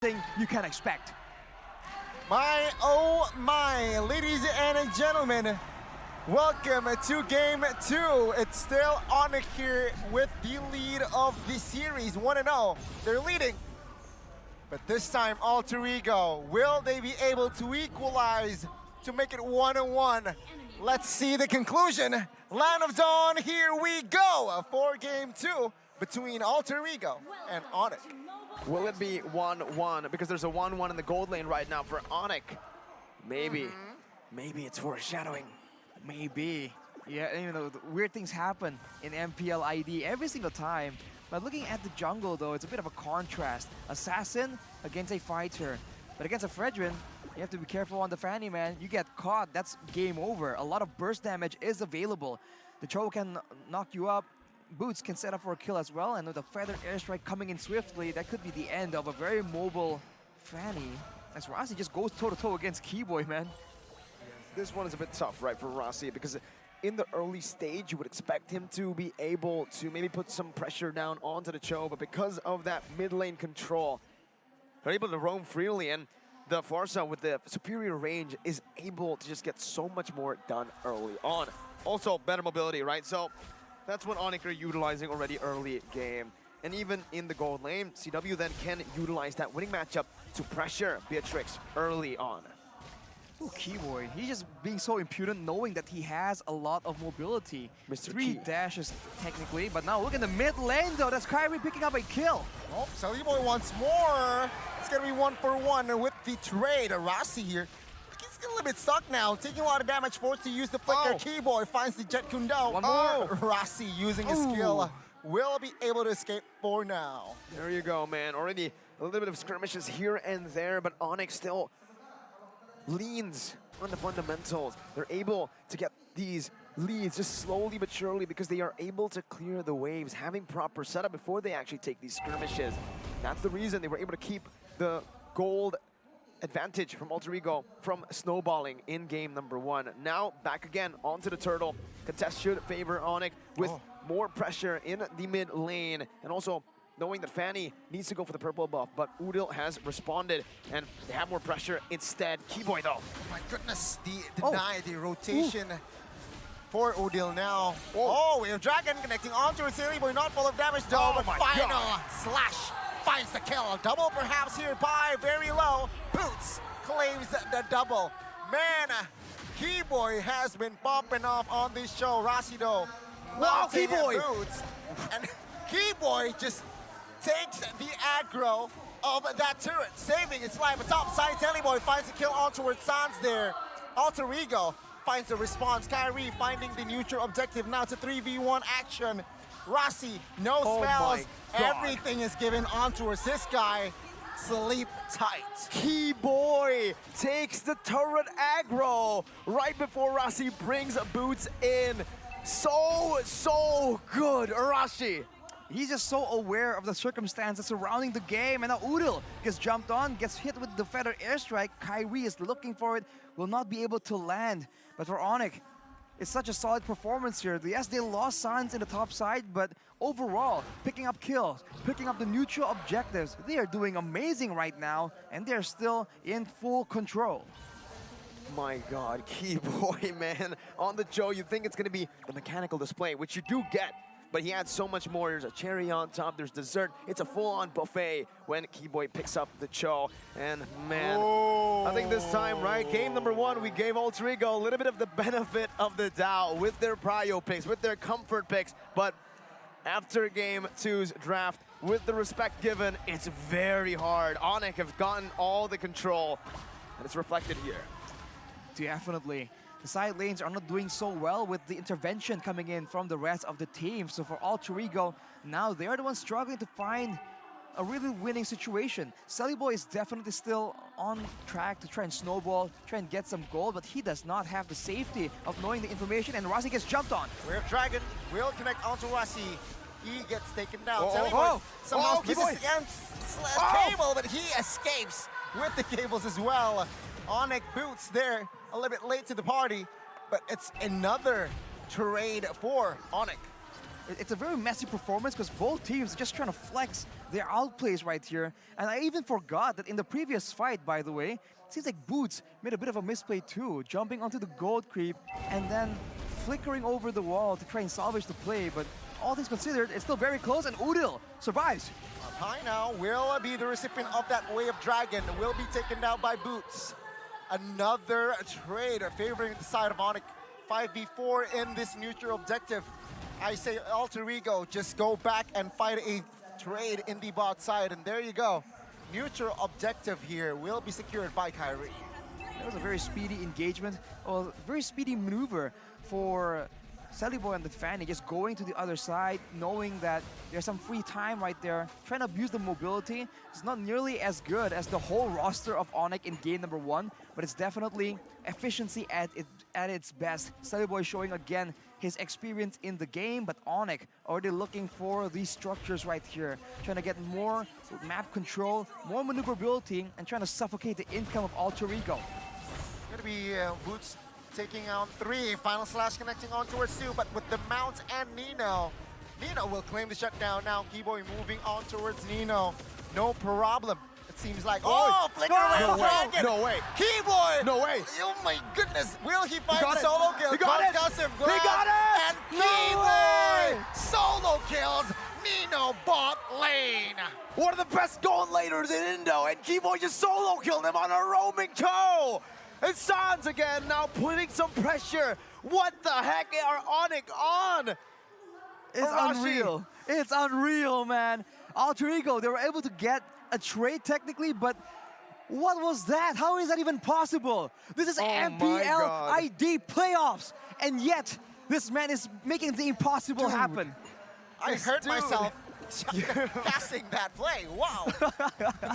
thing you can expect. My, oh my, ladies and gentlemen, welcome to Game 2. It's still ONIC here with the lead of the series, 1-0. They're leading. But this time, Alter Ego, will they be able to equalize to make it 1-1? Let's see the conclusion. Land of Dawn, here we go for Game 2 between Alter Ego and ONIC. Will it be 1-1? Because there's a 1-1 in the gold lane right now for ONIC. Maybe. Maybe it's foreshadowing. Maybe. Yeah, you know, weird things happen in MPL ID every single time. But looking at the jungle, though, it's a bit of a contrast. Assassin against a fighter. But against a Fredrin, you have to be careful on the Fanny, man. You get caught, that's game over. A lot of burst damage is available. The Cho can knock you up. Boots can set up for a kill as well. And with the Feather Airstrike coming in swiftly, that could be the end of a very mobile Fanny. As Rossi just goes toe-to-toe against Keyboy, man. This one is a bit tough, right, for Rossi, because in the early stage, you would expect him to be able to maybe put some pressure down onto the Cho, but because of that mid lane control, they're able to roam freely, and the Farsa with the superior range is able to just get so much more done early on. Also, better mobility, right? So that's what ONIC are utilizing already early game. And even in the gold lane, CW then can utilize that winning matchup to pressure Beatrix early on. Ooh, Keyboy, he's just being so impudent knowing that he has a lot of mobility. Mr. 3 Key. dashes technically, but now look in the mid lane though, that's Kyrie picking up a kill. Oh, Saliboy wants more. It's gonna be 1-for-1 with the trade. Rossi here. He's a little bit stuck now, taking a lot of damage, forced to use the flicker. Keyboy finds the Jet Kundo. One more. Rossi using his skill will be able to escape for now. There you go, man. Already a little bit of skirmishes here and there, but ONIC still leans on the fundamentals. They're able to get these leads just slowly but surely because they are able to clear the waves, having proper setup before they actually take these skirmishes. That's the reason they were able to keep the gold advantage from Alter Ego from snowballing in game number 1. Now back again onto the turtle. Contest should favor ONIC with more pressure in the mid lane, and also knowing that Fanny needs to go for the purple buff, but Udil has responded, and they have more pressure instead. Keyboy, though. Oh my goodness, the rotation for Udil now. Oh, we have Dragon connecting onto Saliboy, not full of damage though, but final slash finds the kill. Double perhaps here by very low. Boots claims the double. Man, Keyboy has been popping off on this show. Rossi though, wow, Keyboy! Boots. And Keyboy just takes the aggro of that turret, saving its life. A top side, Saliboy finds the kill on towards Sans there. Alter Ego finds the response. Kyrie finding the neutral objective. Now it's a 3v1 action. Rossi, no spells. Everything is given on towards this guy. Sleep tight. Keyboy takes the turret aggro right before Rossi brings Boots in. So good, Arashi. He's just so aware of the circumstances surrounding the game, and now Udil gets jumped on, gets hit with the Feather Airstrike. Kyrie is looking for it, will not be able to land. But for ONIC, it's such a solid performance here. Yes, they lost Sans in the top side, but overall, picking up kills, picking up the neutral objectives, they are doing amazing right now, and they're still in full control. My God, Keyboy, man. On the Cho, you think it's going to be the mechanical display, which you do get, but he adds so much more. There's a cherry on top, there's dessert. It's a full-on buffet when Keyboy picks up the Cho. And man, I think this time, right, game number 1, we gave Alter Ego a little bit of the benefit of the doubt with their prio picks, with their comfort picks. But after game 2's draft, with the respect given, it's very hard. ONIC have gotten all the control, and it's reflected here. Definitely. The side lanes are not doing so well with the intervention coming in from the rest of the team. So for Alter Ego, now they're the ones struggling to find a really winning situation. Saliboy is definitely still on track to try and snowball, try and get some gold, but he does not have the safety of knowing the information, and Rossi gets jumped on. We have Dragon, will connect onto Rossi. He gets taken down. Somehow misses against cable, but he escapes with the cables as well. ONIC Boots there, a little bit late to the party, but it's another trade for ONIC. It's a very messy performance because both teams are just trying to flex they're outplaced right here. And I even forgot that in the previous fight, by the way, it seems like Boots made a bit of a misplay too, jumping onto the gold creep and then flickering over the wall to try and salvage the play. But all things considered, it's still very close, and Udil survives. Up high now will be the recipient of that Wave Dragon, will be taken down by Boots. Another trade favoring the side of ONIC. 5v4 in this neutral objective. I say Alter Ego, just go back and fight a trade in the bot side, and there you go. Neutral objective here will be secured by Kyrie. That was a very speedy engagement, a very speedy maneuver for Celiboy and the Fanny, just going to the other side, knowing that there's some free time right there, trying to abuse the mobility. It's not nearly as good as the whole roster of ONIC in game number 1, but it's definitely efficiency at its best. Celiboy showing again his experience in the game, but ONIC already looking for these structures right here, trying to get more map control, more maneuverability, and trying to suffocate the income of Alter Ego. It's gonna be Boots taking out 3, final slash connecting on towards 2, but with the Mount and Nino. Nino will claim the shutdown now. Keyboy moving on towards Nino. No problem. It seems like, oh, flicker away, Dragon! No way! Keyboy! No way! Oh my goodness! Will he find got the it. solo kill? He got it. He got it. And No Keyboy way. solo kills Nino bot lane. One of the best gold laners in Indo, and Keyboy just solo killed him on a roaming toe! And Sans again now putting some pressure. What the heck are ONIC on? It's Arashi. unreal. It's unreal, man. Alter Ego, they were able to get a trade technically, but what was that? How is that even possible? This is Oh my MPL God. ID playoffs, and yet this man is making the impossible happen. I hurt dude. myself casting that play. Wow.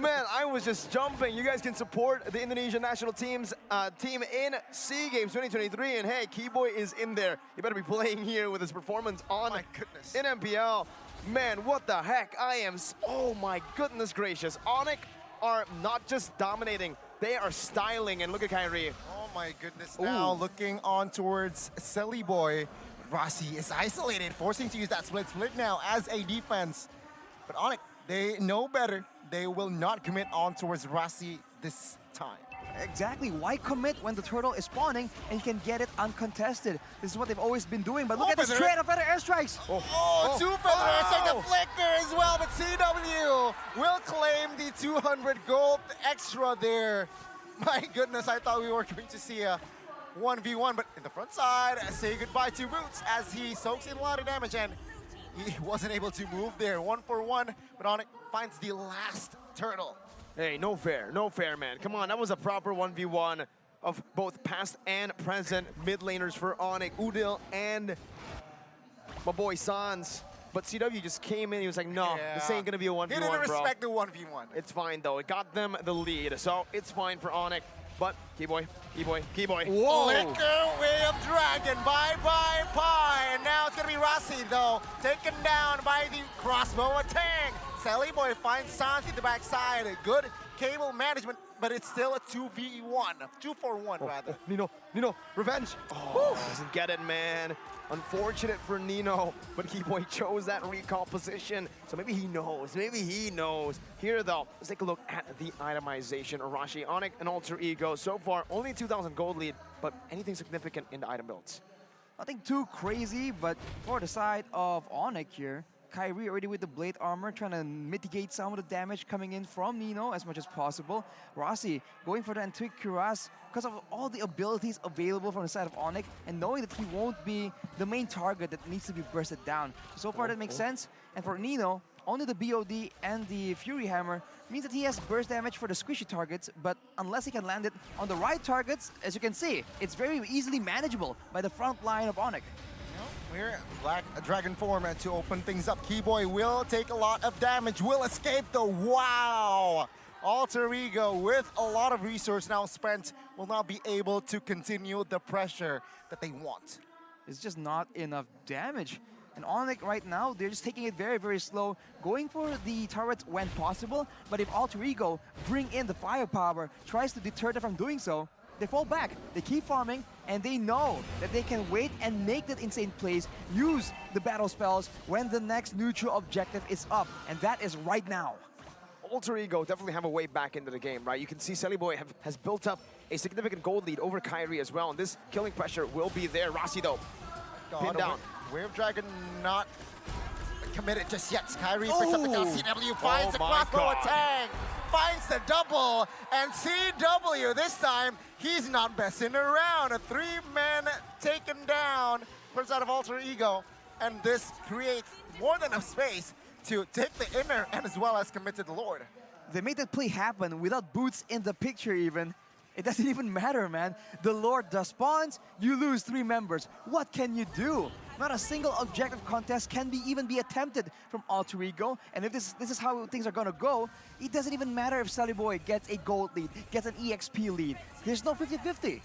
Man, I was just jumping. You guys can support the Indonesian national team's team in SEA Games 2023, and hey, Keyboy is in there. You better be playing here with his performance on My goodness. in MPL. Man, what the heck? Oh my goodness gracious. ONIC are not just dominating, they are styling, and look at Kyrie. Oh my goodness. Now looking on towards Celiboy. Rossi is isolated, forcing to use that split now as a defense. But ONIC, they know better. They will not commit on towards Rossi this time. Exactly. Why commit when the turtle is spawning and you can get it uncontested? This is what they've always been doing. But look at this Feather. trade of better airstrikes. Oh, 2 feathers and the flicker as well, but CW will claim the 200 gold extra there. My goodness, I thought we were going to see a 1v1, but in the front side, say goodbye to Boots as he soaks in a lot of damage, and he wasn't able to move there. 1-for-1, but ONIC finds the last turtle. Hey, no fair, man. Come on, that was a proper 1v1 of both past and present mid laners for ONIC, Udil and my boy Sans. But CW just came in, he was like, no, this ain't gonna be a 1v1, He didn't bro. respect the 1v1. It's fine though, it got them the lead, so it's fine for ONIC. But Keyboy. Whoa. Flicker Wave Dragon, bye-bye pie. And now it's gonna be Rossi though, taken down by the crossbow attack. Celiboy finds Sans in the backside. Good cable management, but it's still a 2v1, 2-for-1 rather. Nino, revenge. Doesn't get it, man. Unfortunate for Nino, but Keyboy chose that recall position. So maybe he knows. Here though, let's take a look at the itemization. Arashi, ONIC, and Alter Ego. So far, only 2,000 gold lead, but anything significant in the item builds? Nothing too crazy, but for the side of ONIC here, Kyrie already with the blade armor, trying to mitigate some of the damage coming in from Nino as much as possible. Rossi going for the Antique Cuirass because of all the abilities available from the side of ONIC, and knowing that he won't be the main target that needs to be bursted down. So far that makes sense. And for Nino, only the BOD and the Fury Hammer means that he has burst damage for the squishy targets, but unless he can land it on the right targets, as you can see, it's very easily manageable by the front line of ONIC. We're Black Dragon form to open things up. Keyboy will take a lot of damage, will escape though. Wow! Alter Ego with a lot of resource now spent will not be able to continue the pressure that they want. It's just not enough damage. And ONIC right now, they're just taking it very, very slow, going for the turrets when possible, but if Alter Ego bring in the firepower, tries to deter them from doing so, they fall back. They keep farming, and they know that they can wait and make that insane plays, use the battle spells when the next neutral objective is up, and that is right now. Alter Ego definitely have a way back into the game, right? You can see Celiboy has built up a significant gold lead over Kyrie as well, and this killing pressure will be there. Rossi, though, pinned down. Wave Dragon not committed just yet. Kyrie picks up the down. CW finds the crossbow attack, finds the double, and CW this time, he's not messing around. A 3-man taken down, first out of Alter Ego, and this creates more than enough space to take the inner and as well as commit to the Lord. They made that play happen without Boots in the picture even. It doesn't even matter, man. The Lord does spawns, you lose 3 members. What can you do? Not a single objective contest can even be attempted from Alter Ego. And if this is how things are gonna go, it doesn't even matter if Celiboy gets a gold lead, gets an EXP lead. There's no 50-50.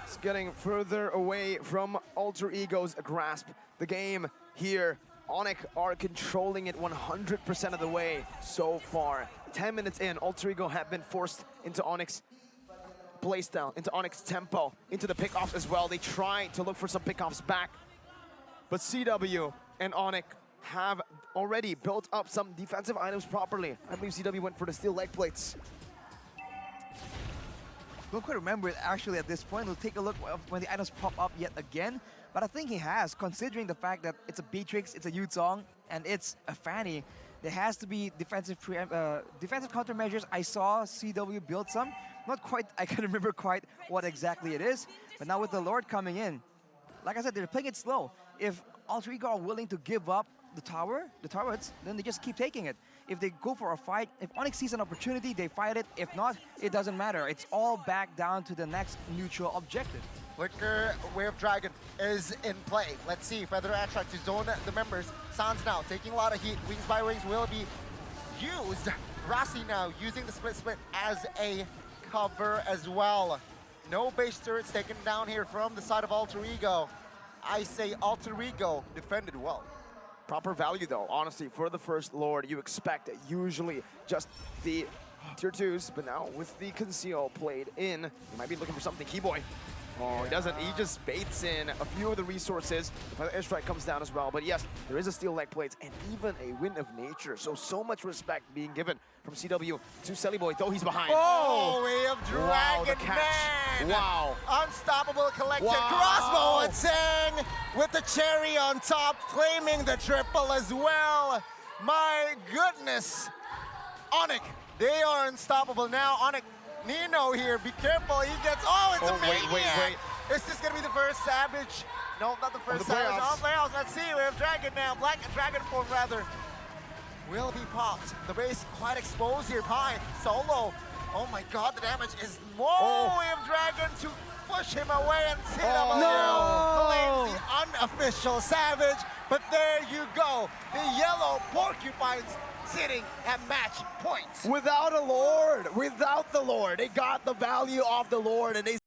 It's getting further away from Alter Ego's grasp. The game here, ONIC are controlling it 100% of the way so far. 10 minutes in, Alter Ego have been forced into ONIC's playstyle, into ONIC's tempo, into the pickoffs as well. They try to look for some pickoffs back, but CW and ONIC have already built up some defensive items properly. I believe CW went for the steel leg plates. Don't quite remember it actually at this point. We'll take a look when the items pop up yet again. But I think he has, considering the fact that it's a Beatrix, it's a Yuzong, and it's a Fanny. There has to be defensive countermeasures. I saw CW build some. Not quite, I can't remember quite what exactly it is. But now with the Lord coming in, like I said, they're playing it slow. If Alter Ego are willing to give up the turrets, then they just keep taking it. If they go for a fight, if ONIC sees an opportunity, they fight it. If not, it doesn't matter. It's all back down to the next neutral objective. Flicker Wave Dragon is in play. Let's see, Feather Attract to zone the members. Sans now taking a lot of heat. Wings by Wings will be used. Rossi now using the split as a cover as well. No base turrets taken down here from the side of Alter Ego. I say Alter Ego defended well. Proper value though, honestly, for the first Lord, you expect usually just the tier 2s, but now with the conceal played in, you might be looking for something. Keyboy. Oh, he doesn't. He just baits in a few of the resources. The airstrike comes down as well. But yes, there is a steel leg plates and even a Wind of Nature. So much respect being given from CW to Celiboy, though he's behind. Oh, Way of Dragon, wow, the catch. man! Wow. Unstoppable collected Wow. crossbow and Sang with the cherry on top, claiming the triple as well. My goodness. ONIC, they are unstoppable now. ONIC, Nino here, be careful, he gets, oh, it's a maniac. Wait. Is this gonna be the first Savage? No, not the first the Savage. playoffs. Oh, playoffs, let's see, we have Dragon now, Black Dragon form rather. Will be popped. The base quite exposed here, Pine, solo. Oh my god, the damage is more. We have Dragon to push him away and claims the unofficial Savage. But there you go, the yellow Porcupines sitting at match points. Without a Lord, without the Lord, they got the value of the Lord and they